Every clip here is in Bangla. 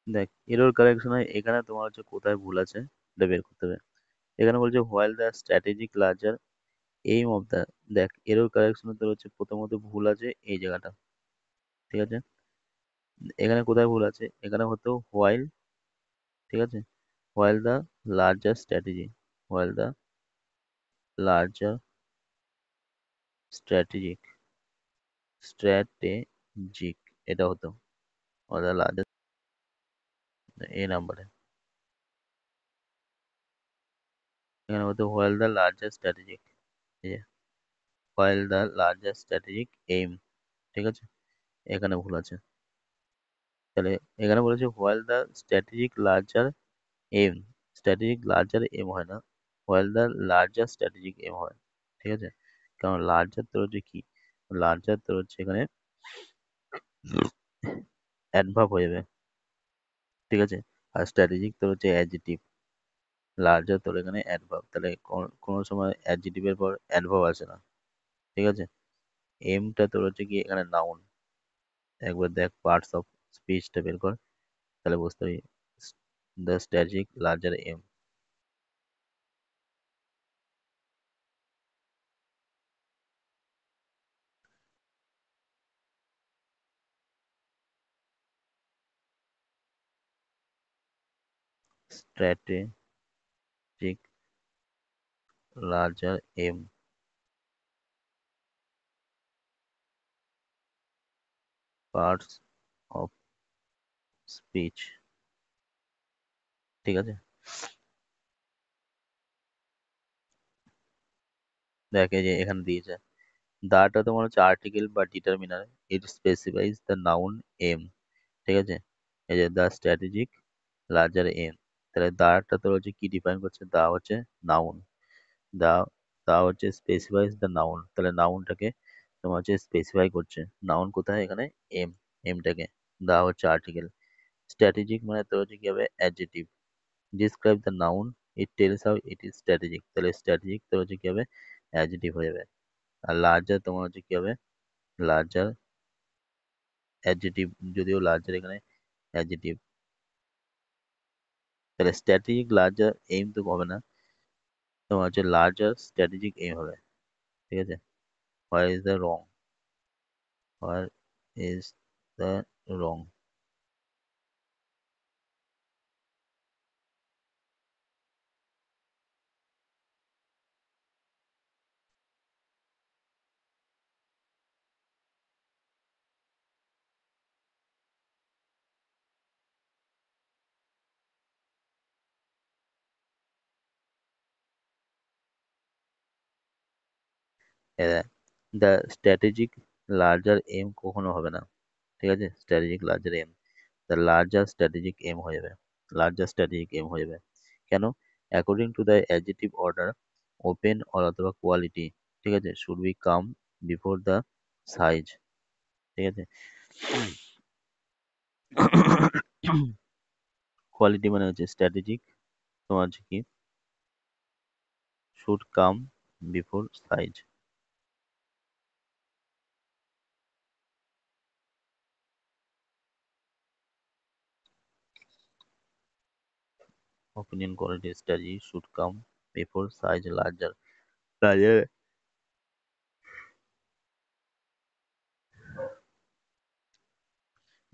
দেখ, এরর কারেকশন হয় এখানে তোমার হচ্ছে কোথায় ভুল আছে এটা বের করতে হবে। এখানে বলছে while the strategic larger aim of the, দেখ এরর কারেকশনে তোর হচ্ছে প্রথমত ভুল আছে এই জায়গাটা, ঠিক আছে। এখানে কোথায় ভুল আছে, এখানে হতো হোয়াইল, ঠিক আছে, while the larger strategy, while the larger strategic, strategic, এটা হতো লার্জার এই নাম্বারে, এখানে হতো while the larger strategic, while the larger strategic aim, ঠিক আছে, এখানে ভুল আছে। তাহলে এখানে বলেছে while the strategic larger aim, strategic larger aim হয় না, while the larger strategic aim হয়, ঠিক আছে। কারণ লার্জার তোর হচ্ছে কি, লার্জার তোর হচ্ছে এখানে অ্যাডভার্ব হয়ে যাবে, ঠিক আছে। আর স্ট্র্যাটেজিক তোর হচ্ছে অ্যাডজেটিভ, লার্জার তোর এখানে অ্যাডভার্ব, তাহলে কোনো সময় অ্যাডজেটিভের পর অ্যাডভার্ব আসে না, ঠিক আছে। এমটা তোর হচ্ছে কি এখানে নাউন, একবার দেখ পার্টস অফ স্পিচটা বের কর, তাহলে বুঝতে পারি the strategic larger aim, strategic larger aim, parts of speech, ঠিক আছে। দেখে যে এখানে দিয়েছে দাটা তোমার হচ্ছে আর্টিকেল বা determiner, it specifies the noun um, ঠিক আছে। এই যে দ্য স্ট্র্যাটেজিক লার্জার এম, তাহলে দাটা তোর হচ্ছে কি ডিফাইন করছে, দা হচ্ছে নাউন, দা, দা হচ্ছে স্পেসিফাইজ দ্য নাউন, তাহলে নাউনটাকে তোমার হচ্ছে স্পেসিফাই করছে, নাউন কোথায় এখানে, এম, এমটাকে, দা হচ্ছে আর্টিকেল, স্ট্র্যাটেজিক মানে তোর হচ্ছে কি হবে adjective, describe the noun, it tells how it is strategic, তাহলে স্ট্র্যাটেজিক তোর হচ্ছে কি হবে অ্যাডজেটিভ হয়ে যাবে। আর লার্জার তোমার হচ্ছে কি হবে, লার্জার অ্যাডজেটিভ, যদিও লার্জার এখানে অ্যাডজেটিভ, তাহলে স্ট্র্যাটেজিক লার্জার এইম তো হবে না, তোমার হচ্ছে লার্জার স্ট্র্যাটেজিক এইম হবে, ঠিক আছে। Where is the wrong, where is the wrong, the strategic larger aim কখনো হবে না, ঠিক আছে, strategic larger aim, the larger strategic aim হয়ে যাবে, লার্জার স্ট্র্যাটেজিক এম হয়ে যাবে। কেন, according to the adjective order, open or অথবা কোয়ালিটি, ঠিক আছে, should be come before the size, ঠিক আছে। কোয়ালিটি মানে হচ্ছে স্ট্র্যাটেজিক, তোমার হচ্ছে কি should come before size, opinion quality strategy should come before size larger, larger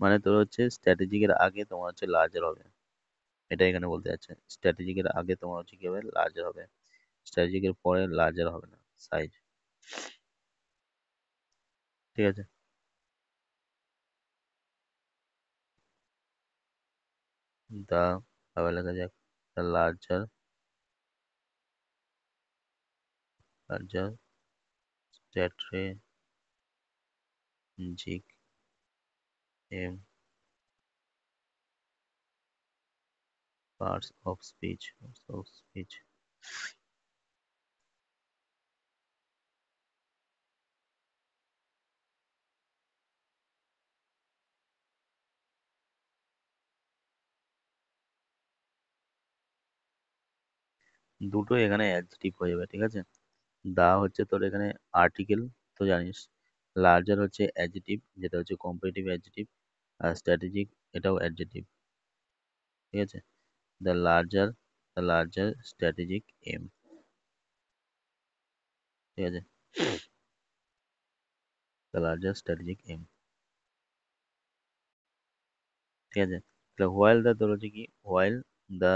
মানে তোর হচ্ছে স্ট্র্যাটেজিকের আগে তোমার হচ্ছে লার্জার হবে, এটা এখানে বলতে যাচ্ছে, স্ট্র্যাটেজিকের আগে তোমার হচ্ছে কি হবে লার্জার হবে, স্ট্র্যাটেজিকের পরে লার্জার হবে না সাইজ, ঠিক আছে। দা, আবার লেখা যাক the larger, larger strategic aim, parts of speech, parts of speech, দুটো এখানে অ্যাডজেক্টিভ হয়ে যাবে, ঠিক আছে। দা হচ্ছে তোর এখানে আর্টিকেল, তো জানিস, লার্জার হচ্ছে অ্যাডজেটিভ যেটা হচ্ছে কম্পারেটিভ অ্যাডজেটিভ, আর স্ট্র্যাটেজিক এটাও অ্যাডজেটিভ, ঠিক আছে? The larger the larger strategic aim, ঠিক আছে? দ্য লার্জার স্ট্র্যাটেজিক এম, ঠিক আছে? তাহলে হোয়াইল দ্য তোর হচ্ছে কি, while the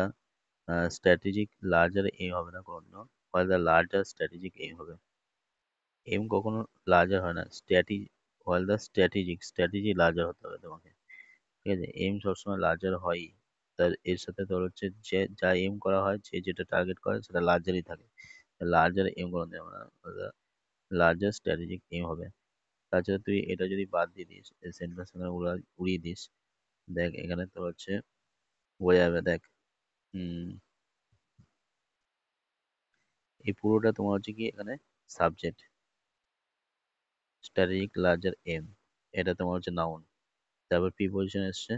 strategic larger aim হবে না কোনো, while the larger strategic aim হবে। এম কখনো লার্জার হয় না, হোয়াইল দ্য স্ট্র্যাটেজি লার্জার হতে হবে তোমাকে, ঠিক আছে? এম সবসময় লার্জার হয়ই, তার এর সাথে তোর হচ্ছে যে যা এম করা হয়, যে যেটা টার্গেট করে সেটা লার্জারই থাকে, লার্জার এম করা যাবে না, লার্জার স্ট্র্যাটেজিক এম হবে। তাছাড়া তুই এটা যদি বাদ দিয়ে দিস, সেন্টেন্স উড়িয়ে দিস, দেখ এখানে তো হচ্ছে হয়ে যাবে, দেখ। হুম, এই পুরোটা তোমার হচ্ছে কি এখানে সাবজেক্ট, স্ট্র্যাটেজিক লার্জার এম, এটা তোমার হচ্ছে নাউন। তারপর প্রিপোজিশন এসছে,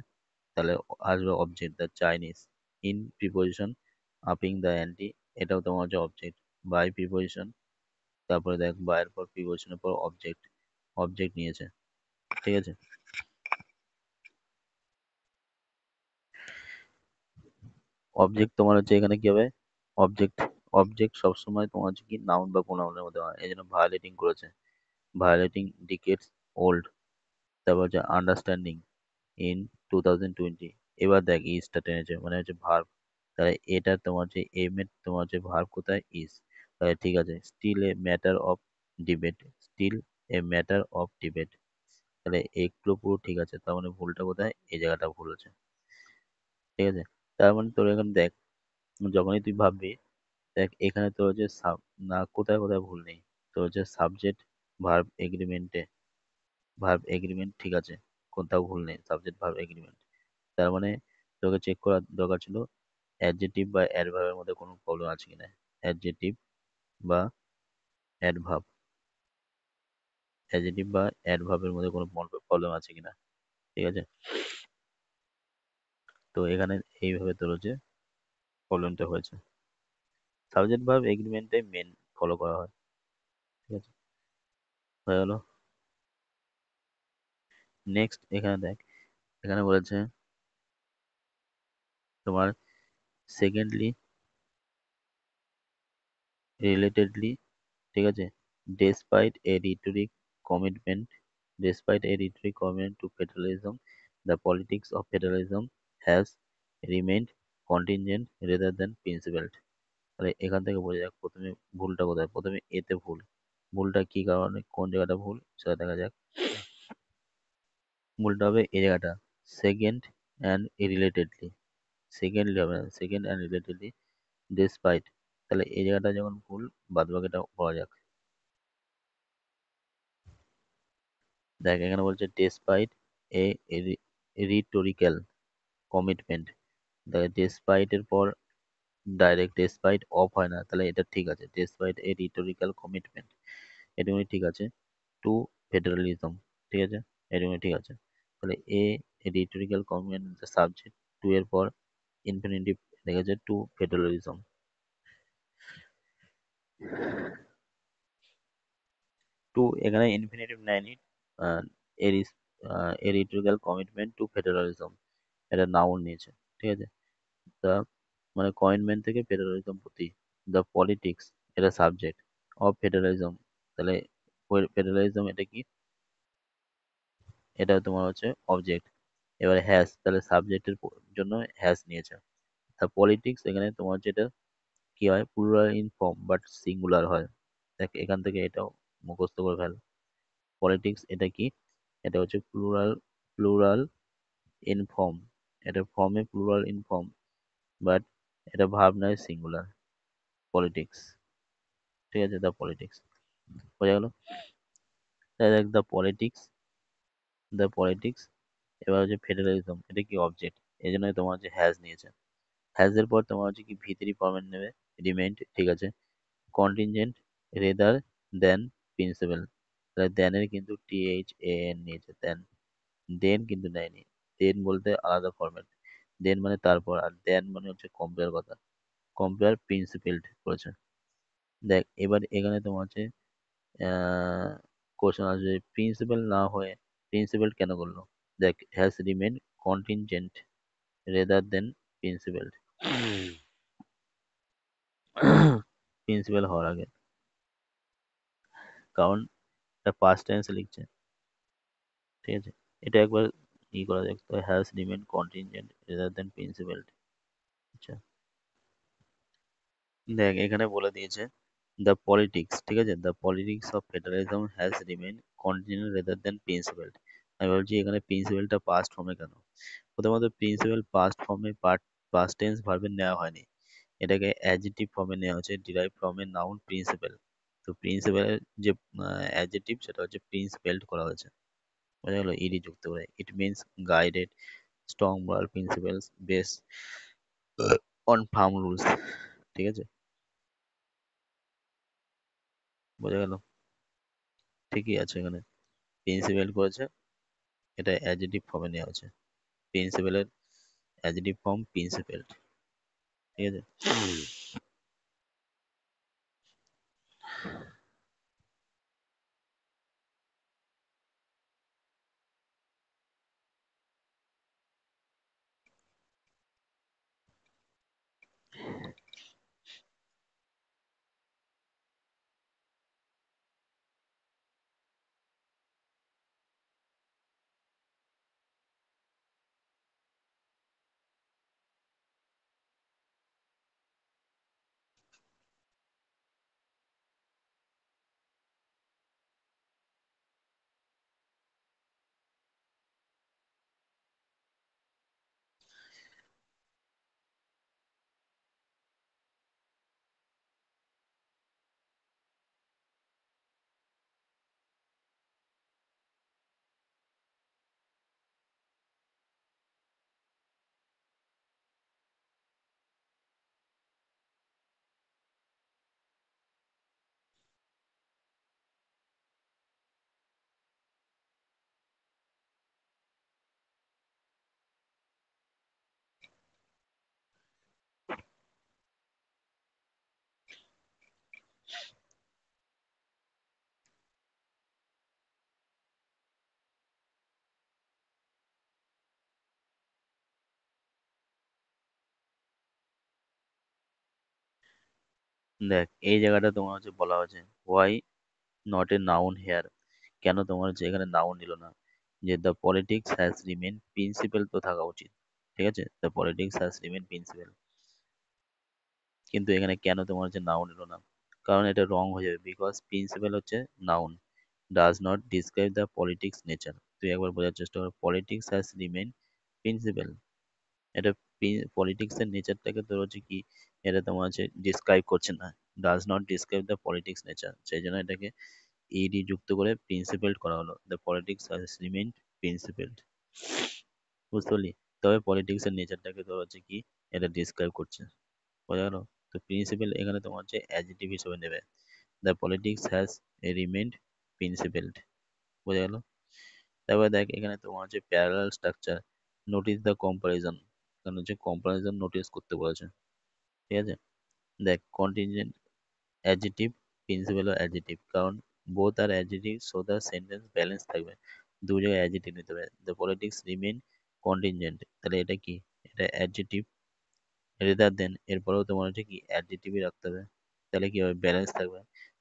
তাহলে আসবে object, the Chinese, in preposition, upping the ante, এটাও তোমার হচ্ছে অবজেক্ট। বাই প্রিপোজিশন, তারপরে দেখ বাইয়ের পর প্রিপোজিশনের পর অবজেক্ট, অবজেক্ট নিয়েছে, ঠিক আছে? অবজেক্ট তোমার হচ্ছে এখানে কি হবে, অবজেক্ট, অবজেক্ট সবসময় তোমার হচ্ছে কি নাউন বা প্রোনাউনের মধ্যে হয়, এই জন্য ভায়োলেটিং করেছে, ভায়োলেটিং ডিকেটস ওল্ড। তারপর হচ্ছে আন্ডারস্ট্যান্ডিং ইন 2020, এবার দেখ ইজটা টেনেছে মানে হচ্ছে ভার্ব, তাহলে এটা তোমার যে এম এর তোমার যে ভার্ব কোথায়, ইজ, তাহলে ঠিক আছে, still a matter of debate, still a matter of debate, তাহলে এগুলো পুরো ঠিক আছে, তার মানে ভুলটা কোথায়, এই জায়গাটা ভুল আছে, ঠিক আছে? তার মানে তোর এখন দেখ, যখনই তুই ভাববি, দেখ এখানে তোর হচ্ছে না, কোথায় কোথায় ভুল নেই, তোর হচ্ছে সাবজেক্ট ভার্ব এগ্রিমেন্টে, ভার্ব এগ্রিমেন্ট ঠিক আছে, কোথাও ভুল নেই, সাবজেক্ট ভার্ব এগ্রিমেন্ট। তার মানে তোকে চেক করা দরকার ছিল অ্যাডজেক্টিভ বা অ্যাডভার্বের মধ্যে কোনো প্রবলেম আছে কিনা, অ্যাডজেক্টিভ বা অ্যাডভার্ব, অ্যাডজেক্টিভ বা অ্যাডভার্বের মধ্যে কোনো প্রবলেম আছে কিনা, ঠিক আছে? তো এখানে এইভাবে তোর হচ্ছে প্রবলেমটা হয়েছে, সাবজেক্ট ভার্ব এগ্রিমেন্টে মেন ফলো করা হয়, ঠিক আছে? হয়ে গেল। নেক্সট এখানে দেখ, এখানে বলেছে তোমার সেকেন্ডলি, রিলেটেডলি, ঠিক আছে, despite a rhetoric commitment, despite a rhetoric commitment to federalism, the politics of federalism has remained contingent rather than principled. তাহলে এখান থেকে বোঝা যাক প্রথমে ভুলটা কোথায়, প্রথমে এতে ভুল, ভুলটা কি কারণে, কোন জায়গাটা ভুল সেটা দেখা যাক। ভুলটা হবে এই জায়গাটা, সেকেন্ড অ্যান্ড রিলেটেডলি, সেকেন্ডলি হবে না, সেকেন্ড অ্যান্ড রিলেটেডলি, ডেসপাইট, তাহলে এই জায়গাটা যেমন ভুল, বাদ বাকিটা পাওয়া যাক। দেখ এখানে বলছে ডেসপাইট এ রিটোরিক্যাল কমিটমেন্ট, দেখ ডেসপাইট এর পর ডাইরেক্ট ডেসপাইট অফ হয় না, তাহলে এটা ঠিক আছে, ডেসপাইট এ রিটোরিক্যাল কমিটমেন্ট, এটুকুনি ঠিক আছে, টু ফেডারালিজম, ঠিক আছে, এটুকুনি ঠিক আছে। তাহলে এ রিটোরিক্যাল কমিটমেন্ট সাবজেক্ট, টু এর পর ইনফিনিটিভ লেগেছে টু ফেডারালিজম, টু এখানে ইনফিনিটিভ নেয়নি, এর রিটোরিক্যাল কমিটমেন্ট টু ফেডারালিজম, এটা নাউন নিয়েছে, ঠিক আছে? দ্য মানে কয়েনমেন্ট থেকে ফেডারালিজম প্রতি, দ্য পলিটিক্স এটা সাবজেক্ট, অফ ফেডারালিজম, তাহলে ফেডারালিজম এটা কি, এটা তোমার হচ্ছে অবজেক্ট। এবার হ্যাজ, তাহলে সাবজেক্টের জন্য হ্যাজ নিয়েছে। দ্য পলিটিক্স এখানে তোমার যেটা কি হয়, plural in form but singular হয়, দেখ এখান থেকে এটাও মুখস্থ করে ফেল, পলিটিক্স এটা কি, এটা হচ্ছে প্লুরাল, প্লুরাল ইন ফর্ম, এটা ফর্মে প্লুরাল ইন ফর্ম, বাট এটা ভার্ব নয়, সিঙ্গুলার, পলিটিক্স, ঠিক আছে? দ্য পলিটিক্স বোঝা গেল। তাই দেখ দ্য পলিটিক্স, এবার হচ্ছে ফেডারালিজম এটা কি, অবজেক্ট, এই জন্য তোমার হচ্ছে হ্যাজ নিয়েছে, হ্যাজ এর পর তোমার হচ্ছে কি ভি3 ফর্মেট নেবে, রিমেইন্ড, ঠিক আছে, কন্টিনজেন্ট রেদার দেন প্রিন্সিপাল, তাহলে দেনের কিন্তু THAN নিয়েছে, দেন, দেন কিন্তু নেয়নি, দেন বলতে আলাদা ফরম্যাট, দেন মানে তারপর, আর দেন মানে হচ্ছে কম্পেয়ার কথা, কম্পেয়ার প্রিন্সিপাল করেছে। দেখ এবার এখানে তোমার হচ্ছে কোশ্চেন আসবে, প্রিন্সিপাল না হয়ে প্রিন্সিপাল কেন করলো, দেখ has remain contingent rather than principal. Principal হওয়ার আগে, কারণ এটা পাস্ট টেন্সে লিখছে, ঠিক আছে। এটা একবার করা যাক, তো has remain contingent rather than principal. আচ্ছা, দেখ এখানে বলে দিয়েছে দ্য পলিটিক্স, ঠিক আছে, the politics of federalism has remain continue rather than principal. আমি বলছি এখানে প্রিন্সিপালটা পাস্ট ফর্মে কেন? প্রথমত প্রিন্সিপাল পাস্ট ফর্মে পাস্ট টেন্স ভার্বে নেওয়া হয়নি, এটাকে অ্যাডজেক্টিভ ফর্মে নেওয়া হচ্ছে, derive from a noun principal. তো প্রিন্সিপালের যে অ্যাডজেক্টিভ সেটা হচ্ছে প্রিন্সিপালড করা হয়েছে, বোঝা গেল, ইডি যুক্ত করে। It means guided strong moral principles base on farm rules, ঠিক আছে, বোঝা গেল। ঠিকই আছে এখানে, প্রিন্সিপাল করেছে, এটা অ্যাডজেক্টিভ ফর্মে নেওয়া হয়েছে, প্রিন্সিপালের অ্যাডজেক্টিভ ফর্ম প্রিন্সিপাল, ঠিক আছে। দেখ এই জায়গাটা তোমার হচ্ছে বলা হয়েছে why not a noun here, কেন তোমার হচ্ছে এখানে নাউন নিল না, যে the politics has remain principal তো থাকা উচিত, ঠিক আছে, the politics has remain principal, কিন্তু এখানে কেন তোমার হচ্ছে নাউন নিল না? কারণ এটা রং হয়ে যাবে, বিকজ প্রিন্সিপাল হচ্ছে noun, does not describe the politics nature. তুই একবার বোঝার চেষ্টা কর, পলিটিক্স হ্যাজ রিমেন প্রিন্সিপাল, এটা পলিটিক্স এর নেচারটাকে তোর হচ্ছে কি, এটা তোমার হচ্ছে ডিসক্রাইব করছে না, does not describe the politics nature, সেই জন্য এটাকে ইডি যুক্ত করে প্রিন্সিপাল করা হলো, the politics has remain principal, বুঝতে পারলি? তবে পলিটিক্স এর নেচারটাকে তোর হচ্ছে কি, এটা ডিসক্রাইব করছে, বোঝা গেল? তো প্রিন্সিপাল এখানে তোমার হচ্ছে অ্যাডজেক্টিভ হিসেবে নেবে, the politics has remained principled, বোঝা গেল? তারপর দেখ এখানে তোমার হচ্ছে parallel structure, notice the comparison, কারণ হচ্ছে কম্পারিজন নোটিস করতে বলেছে, ঠিক আছে। দেখ কন্টিনজেন্ট অ্যাডজেক্টিভ, প্রিন্সিপাল ও অ্যাডজেক্টিভ, কারণ both are adjective so the sentence balance থাকবে, দু জায়গায় অ্যাডজেক্টিভ নিতে হবে। দ্য পলিটিক্স রিমেন কন্টিনজেন্ট, তাহলে এটা কি, এটা অ্যাডজেক্টিভ, রেদার দেন এরপরেও তোমার হচ্ছে কি অ্যাডজেক্টিভই রাখতে হবে, তাহলে কি হবে, ব্যালেন্স থাকবে,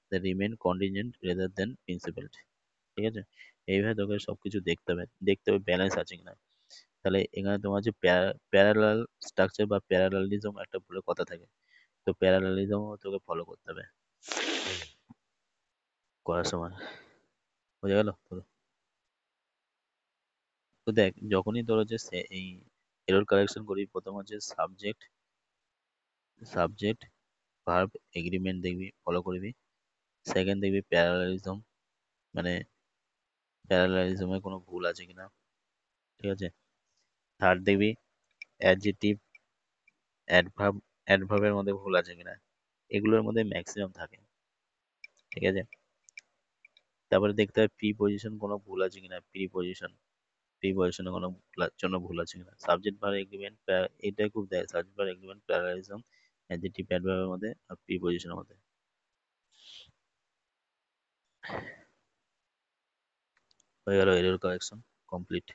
the remain contingent rather than principal, ঠিক আছে। এইভাবে তোকে সবকিছু দেখতে হবে ব্যালেন্স আছে কিনা। তাহলে এখানে তোমার হচ্ছে প্যারালাল স্ট্রাকচার বা প্যারালালিজম একটা বলে কথা থাকে, তো প্যারালালিজম তোকে ফলো করতে হবে করার সময়, বোঝা গেল তো? তো দেখ যখনই তোর হচ্ছে এই এরর কারেকশন করি, প্রথম হচ্ছে সাবজেক্ট ভার্ব এগ্রিমেন্ট দেখবি, ফলো করবি। সেকেন্ড দেখবি প্যারালালিজম, মানে প্যারালালিজমে কোনো ভুল আছে কিনা, ঠিক আছে। থার্ড দেখবি অ্যাডজেক্টিভ অ্যাডভার্ব, অ্যাডভার্বের মধ্যে ভুল আছে কিনা, এগুলোর মধ্যে ম্যাক্সিমাম থাকে, ঠিক আছে। তারপরে দেখতে হবে প্রিপজিশন কোনো ভুল আছে কিনা, প্রিপজিশনে কোনো জন্য ভুল আছে কিনা, সাবজেক্ট ভার্ব এগ্রিমেন্ট, এটা খুব দেয়, subject verb agreement parallelism adjective অ্যাডভার্বের মধ্যে আর প্রিপজিশনের মধ্যে, হয়ে গেল এরর কারেকশন কমপ্লিট।